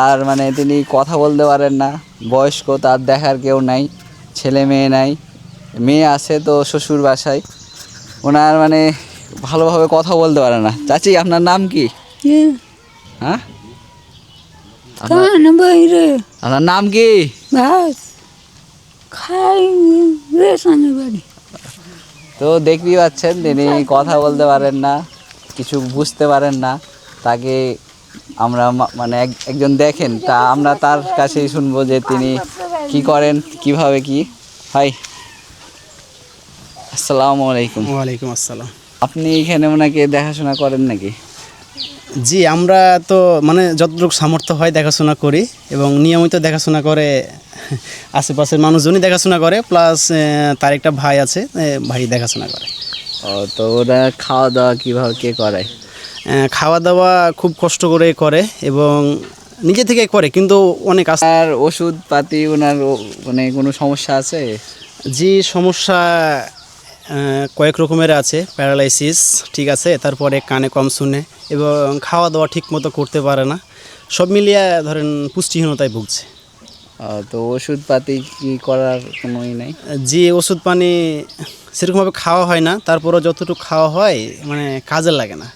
আর মানে তিনি কথা বলতে পারেন না, বয়স্ক, তার দেখার কেউ নাই, ছেলে মেয়ে নাই, মেয়ে আছে তো শ্বশুর বাসায়। ওনার মানে ভালোভাবে কথা বলতে পারে না। চাচি, আপনার নাম কি? হ্যাঁ, আপনার নাম কি? তো দেখতেই পাচ্ছেন তিনি কথা বলতে পারেন না, কিছু বুঝতে পারেন না। তাকে আমরা মানে একজন দেখেন, তা আমরা তার কাছেই শুনবো যে তিনি কি করেন, কিভাবে কি হয়। আসসালামু আলাইকুম। ওয়ালাইকুম আসসালাম। আপনি এখানে ওনাকে দেখাশোনা করেন নাকি? জি, আমরা তো মানে যতটুকু সামর্থ্য হয় দেখাশোনা করি এবং নিয়মিত দেখাশোনা করে আশেপাশের মানুষজনই দেখাশোনা করে, প্লাস তার একটা ভাই আছে, ভাই দেখাশোনা করে। ও, তো ওরা খাওয়া দাওয়া কীভাবে কে করায়? খাওয়া দাওয়া খুব কষ্ট করে করে এবং নিজে থেকে করে, কিন্তু অনেক আর ওষুধপাতি ওনার মানে কোনো সমস্যা আছে? জি, সমস্যা কয়েক রকমের আছে। প্যারালাইসিস, ঠিক আছে, তারপরে কানে কম শুনে এবং খাওয়া দাওয়া ঠিক মতো করতে পারে না। সব মিলিয়ে ধরেন পুষ্টিহীনতায় ভুগছে। তো ওষুধপাতি কি করার কোনোই নাই? জি, ওষুধ পানি সেরকমভাবে খাওয়া হয় না, তারপরও যতটুকু খাওয়া হয় মানে কাজে লাগে না।